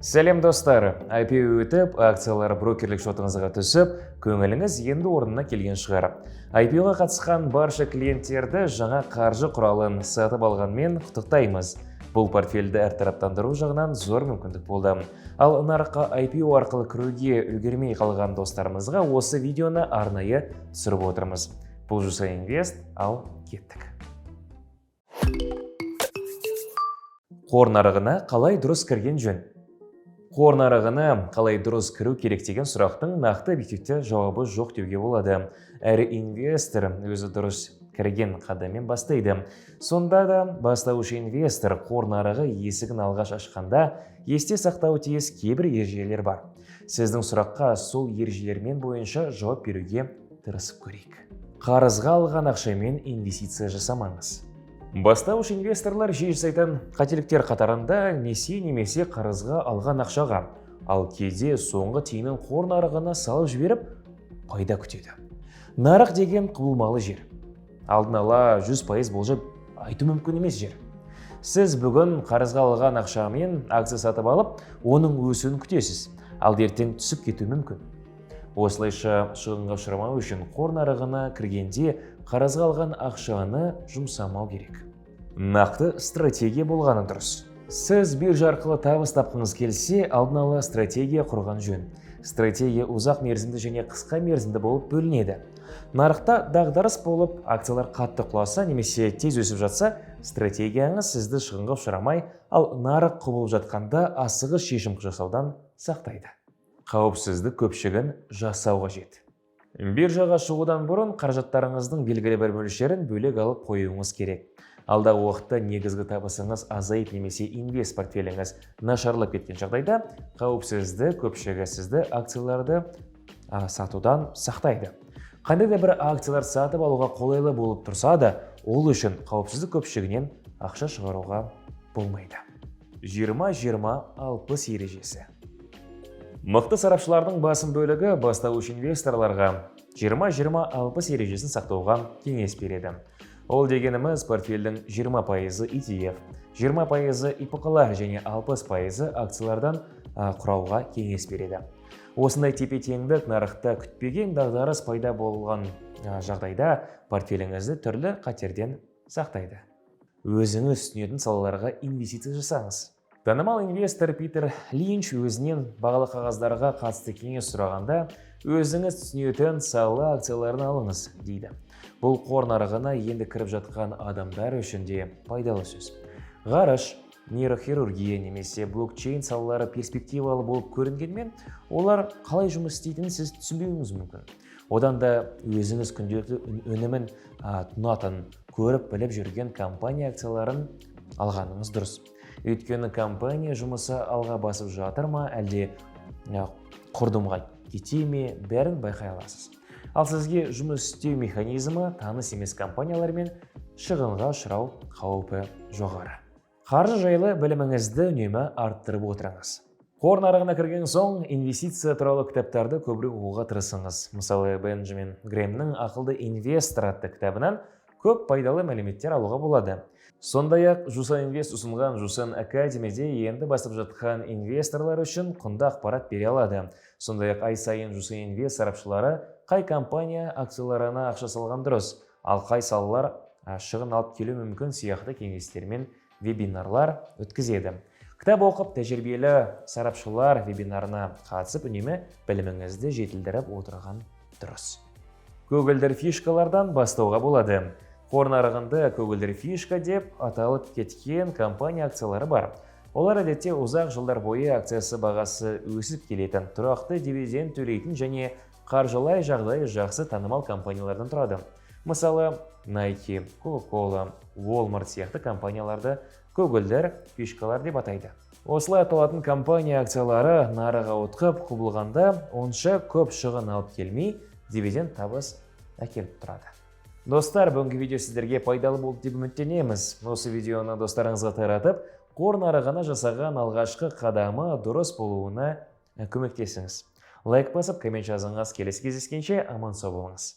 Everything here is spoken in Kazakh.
Сәлем достар, IPO өтіп, акциялар брокерлік шотыңызға түсіп, көңіліңіз енді орнына келген шығар. IPO-ға қатысқан барша клиенттерді жаңа қаржы құралын сатып алғанмен құттықтаймыз. Бұл портфельді әртараптандыру жағынан зор мүмкіндік болды. Ал нарыққа IPO арқылы кіруге үлгермей қалған достарымызға осы видеоны арнайы түсіріп отырмыз. Бұл Jusa Invest, ал кеттік. Қор нарығына қалай дұрыс кірген жөн? Қор нарығына қалай дұрыс кіру керек деген сұрақтың нақты объективті жауабы жоқ деуге болады. Әр инвестор өзі дұрыс кірген қадаммен бастайды. Сонда да бастаушы инвестор қор нарығы есігін алғаш ашқанда есте сақтауы тиіс кейбір ережелер бар. Сіздің сұраққа сол ережелермен бойынша жауап беруге тырысып көрейік. Қарызға алған ақшамен инвестиция жасамаңыз. Бастауыш инвесторлар жиі жасайтын қателіктер қатарында несие немесе қарызға алған ақшаға, ал кейде соңғы тиынын қор нарығына салып жіберіп, пайда күтеді. Нарық деген құбылмалы жер. Алдын ала 100% болжап айту мүмкін емес жер. Сіз бүгін қарызға алған ақшамен акция сатып алып, оның өсуін күтесіз, ал ертең түсіп кетуі мүмкін. Осылайша шығынға ұшырамау үшін қор нарығына кіргенде қарызға алған ақшаны жұмсамау керек. Нақты стратегия болғаны дұрыс. Сіз биржа арқылы табыс тапқыңыз келсе, алдын ала стратегия құрған жөн. Стратегия ұзақ мерзімді және қысқа мерзімді болып бөлінеді. Нарықта дағдарыс болып, акциялар қатты құласа немесе тез өсіп жатса, стратегияңыз сізді шығынға ұшырамай, ал нарық құбылып жатқанда асығыс шешім жасаудан сақтайды. Қауіпсіздік көпшігін жасау қажет. Биржаға шығудан бұрын қаражаттарыңыздың белгілі бір мөлшерін бөлек алып қоюыңыз керек. Алдағы уақытта негізгі табысыңыз азайып немесе инвест портфеліңіз нашарлап кеткен жағдайда, қауіпсіздік көпшігі сізді акцияларды сатудан сақтайды. Қандай да бір акциялар сатып алуға қолайлы болып тұрса да, ол үшін қауіпсіздік көпшігінен ақша шығаруға болмайды. 20-20-60 ережесі. Мықты сарапшылардың басым бөлігі бастауыш инвесторларға 20-20-60 ережесін сақтауға кеңес береді. Ол дегеніміз портфельдің 20% ETF, 20% ипотекалар және 60% акциялардан құрауға кеңес береді. Осындай тепе-теңдік нарықта күтпеген дағдарыс пайда болған жағдайда портфеліңізді түрлі қатерден сақтайды. Өзіңіз түсінетін салаларға инвестиция жасаңыз. Танымал инвестор Питер Линч өзінен бағалы қағаздарға қатысты кеңес сұрағанда, өзіңіз түсінетін сала акцияларын алыңыз, дейді. Бұл қор нарығына енді кіріп жатқан адамдар үшін де пайдалы сөз. Ғарыш, нейрохирургия немесе блокчейн салалары перспективалы болып көрінгенмен, олар қалай жұмыс істейтінін сіз түсінбеуіңіз мүмкін. Одан да өзіңіз күнделікті өнімін тұнатын көріп біліп жүрген компания акцияларын алғаныңыз дұрыс. Өйткені компания жұмысы алға басып жатыр ма, әлде құрдымға кете ме, бәрін байқай аласыз. Ал сізге жұмыс істеу механизмі таныс емес компаниялармен шығынға ұшырау қаупі жоғары. Қаржы жайлы біліміңізді үнемі арттырып отырыңыз. Қор нарығына кірген соң инвестиция туралы кітаптарды көбірек оқуға тырысыңыз. Мысалы, Бенджамин Грэмнің «Ақылды инвестор» атты кітабынан көп пайдалы мәліметтер алуға болады. Сондай-ақ Jusa Invest ұсынған Jusa Academy'де енді бастап жатқан инвесторлар үшін құнды ақпарат бере алады. Сондай-ақ ай сайын Jusa Invest сарапшылары қай компания акцияларына ақша салған дұрыс, ал қай салалар шығын алып келу мүмкін сияқты кеңестер мен вебинарлар өткізеді. Кітап оқып, тәжірибелі сарапшылар вебинарына қатысып, үнемі біліміңізді жетілдіріп отырған дұрыс. Көгілдір фишкалардан бастауға болады. Қор нарығында көгілдір фишка деп аталып кеткен компания акциялары бар. Олар әдетте ұзақ жылдар бойы акциясы бағасы өсіп келетін, тұрақты дивиденд төлейтін және қаржылай жағдайы жақсы танымал компаниялардан тұрады. Мысалы, Nike, Coca-Cola, Walmart сияқты компанияларды көгілдір фишкалар деп атайды. Осылай аталатын компания акциялары нарығы отқып құбылғанда онша көп шығын алып келмей, дивиденд табыс әкеліп тұрады. Достар, бүгінгі видео сіздерге пайдалы болды деп үміттенеміз. Осы видеоны достарыңызға таратып, қор нарығына жасаған алғашқы қадамы дұрыс болуына көмектесіңіз. Лайк басып, коммент жазыңыз. Келесі кездескенше аман сау болыңыз.